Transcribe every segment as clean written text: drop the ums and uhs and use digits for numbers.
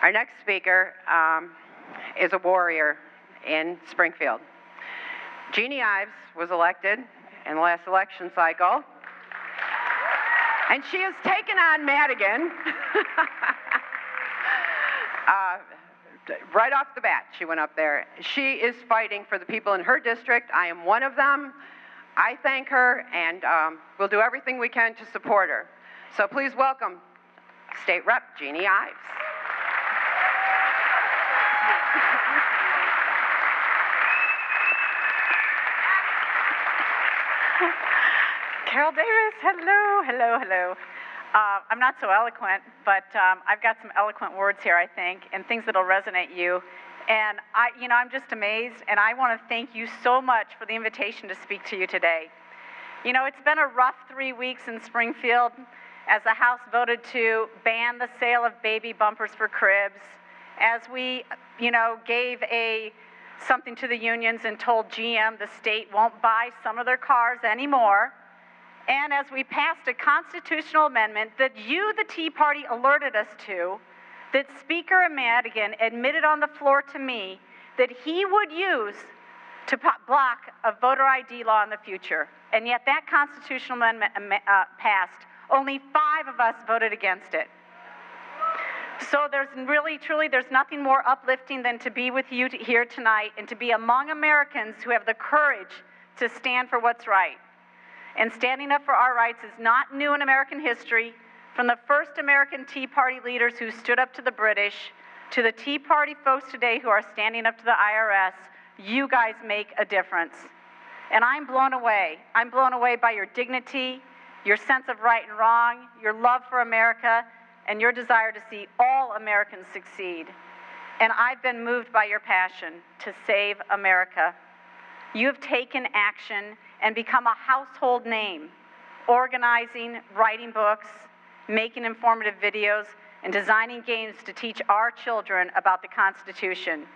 Our next speaker is a warrior in Springfield. Jeanne Ives was elected in the last election cycle, and she has taken on Madigan. Right off the bat, she went up there. She is fighting for the people in her district. I am one of them. I thank her, and we'll do everything we can to support her. So please welcome State Rep Jeanne Ives. Carol Davis, hello, hello, hello. I'm not so eloquent, but I've got some eloquent words here, I think, and things that'll resonate you. And I'm just amazed, and I want to thank you so much for the invitation to speak to you today. You know, it's been a rough 3 weeks in Springfield as the House voted to ban the sale of baby bumpers for cribs, as we, gave something to the unions and told GM the state won't buy some of their cars anymore, and as we passed a constitutional amendment that you, the Tea Party, alerted us to, that Speaker Madigan admitted on the floor to me that he would use to block a voter ID law in the future. And yet that constitutional amendment passed. Only 5 of us voted against it. So there's there's nothing more uplifting than to be with you here tonight and to be among Americans who have the courage to stand for what's right. And standing up for our rights is not new in American history. From the first American Tea Party leaders who stood up to the British, to the Tea Party folks today who are standing up to the IRS, you guys make a difference. And I'm blown away. I'm blown away by your dignity, your sense of right and wrong, your love for America, and your desire to see all Americans succeed. And I've been moved by your passion to save America. You have taken action and become a household name, organizing, writing books, making informative videos, and designing games to teach our children about the Constitution.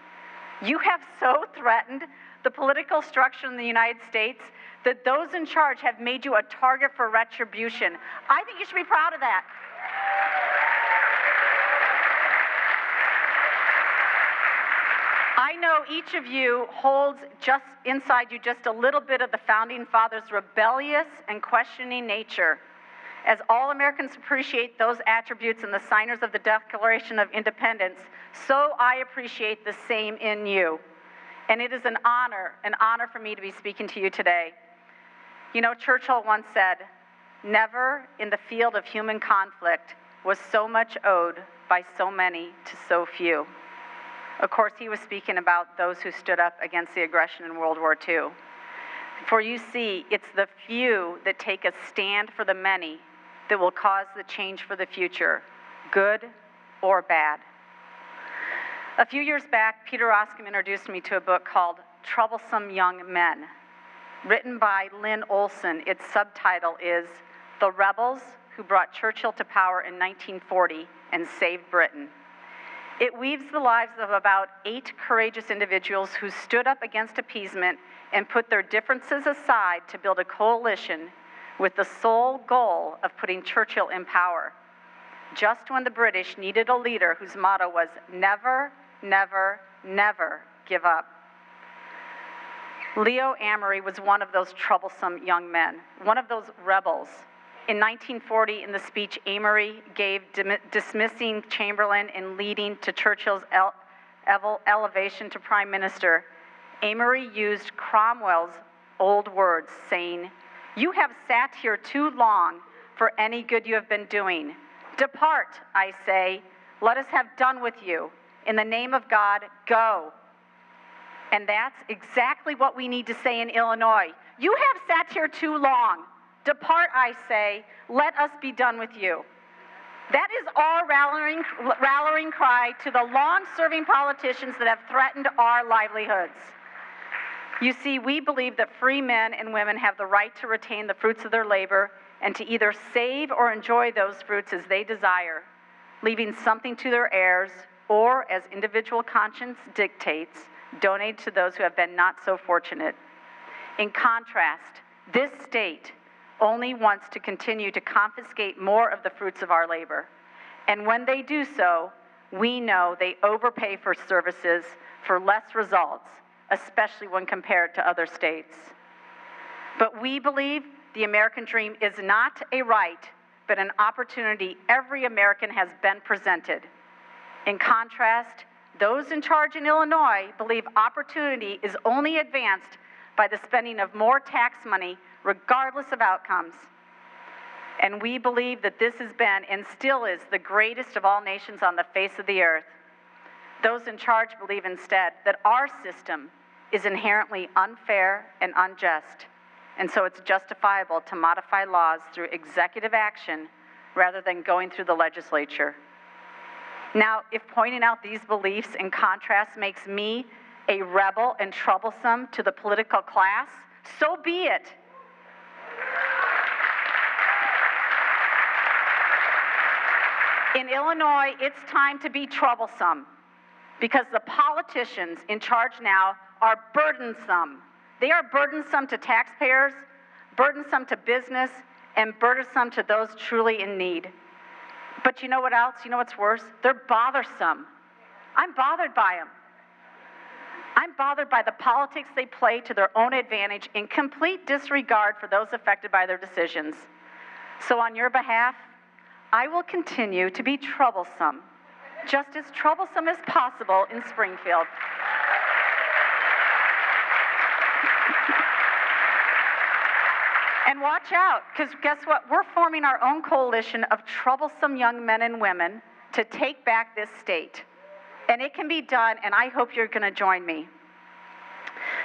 You have so threatened the political structure in the United States that those in charge have made you a target for retribution. I think you should be proud of that. I know each of you holds just inside you just a little bit of the Founding Fathers' rebellious and questioning nature. As all Americans appreciate those attributes in the signers of the Declaration of Independence, so I appreciate the same in you. And it is an honor for me to be speaking to you today. You know, Churchill once said, "Never in the field of human conflict was so much owed by so many to so few." Of course, he was speaking about those who stood up against the aggression in World War II. For you see, it's the few that take a stand for the many that will cause the change for the future, good or bad. A few years back, Peter Oscom introduced me to a book called Troublesome Young Men, written by Lynn Olson. Its subtitle is The Rebels Who Brought Churchill to Power in 1940 and Saved Britain. It weaves the lives of about 8 courageous individuals who stood up against appeasement and put their differences aside to build a coalition with the sole goal of putting Churchill in power, just when the British needed a leader whose motto was never, never, never give up. Leo Amory was one of those troublesome young men, one of those rebels. In 1940, in the speech Amory gave dismissing Chamberlain and leading to Churchill's elevation to prime minister, Amory used Cromwell's old words, saying, "You have sat here too long for any good you have been doing. Depart, I say, let us have done with you. In the name of God, go." And that's exactly what we need to say in Illinois. You have sat here too long. Depart, I say, let us be done with you. That is our rallying cry to the long-serving politicians that have threatened our livelihoods. You see, we believe that free men and women have the right to retain the fruits of their labor and to either save or enjoy those fruits as they desire, leaving something to their heirs, or, as individual conscience dictates, donate to those who have been not so fortunate. In contrast, this state only wants to continue to confiscate more of the fruits of our labor. And when they do so, we know they overpay for services for less results, especially when compared to other states. But we believe the American dream is not a right, but an opportunity every American has been presented. In contrast, those in charge in Illinois believe opportunity is only advanced by the spending of more tax money, regardless of outcomes. And we believe that this has been and still is the greatest of all nations on the face of the earth. Those in charge believe instead that our system is inherently unfair and unjust, and so it's justifiable to modify laws through executive action rather than going through the legislature. Now, if pointing out these beliefs and contrasts makes me a rebel and troublesome to the political class, so be it. In Illinois, it's time to be troublesome because the politicians in charge now are burdensome. They are burdensome to taxpayers, burdensome to business, and burdensome to those truly in need. But you know what else? You know what's worse? They're bothersome. I'm bothered by them. I'm bothered by the politics they play to their own advantage in complete disregard for those affected by their decisions. So on your behalf, I will continue to be troublesome, just as troublesome as possible in Springfield. And watch out, because guess what? We're forming our own coalition of troublesome young men and women to take back this state. And it can be done, and I hope you're going to join me.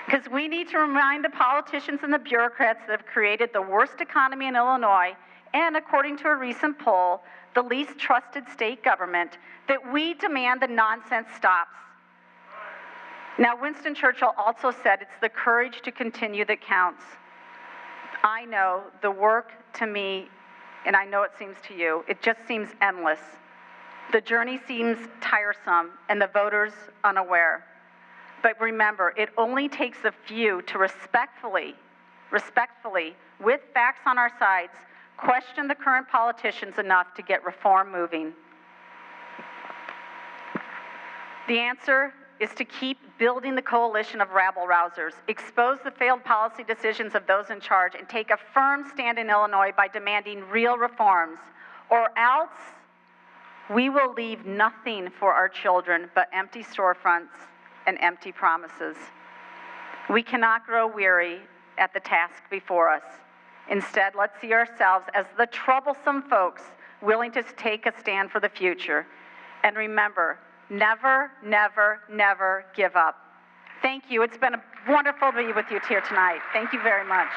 Because we need to remind the politicians and the bureaucrats that have created the worst economy in Illinois, and according to a recent poll, the least trusted state government, that we demand the nonsense stops. Now, Winston Churchill also said it's the courage to continue that counts. I know the work to me, and I know it seems to you, it just seems endless. The journey seems tiresome, and the voters unaware. But remember, it only takes a few to respectfully, with facts on our sides, question the current politicians enough to get reform moving. The answer is to keep building the coalition of rabble-rousers, expose the failed policy decisions of those in charge, and take a firm stand in Illinois by demanding real reforms, or else we will leave nothing for our children but empty storefronts and empty promises. We cannot grow weary at the task before us. Instead, let's see ourselves as the troublesome folks willing to take a stand for the future. And remember, never, never, never give up. Thank you. It's been wonderful to be with you here tonight. Thank you very much.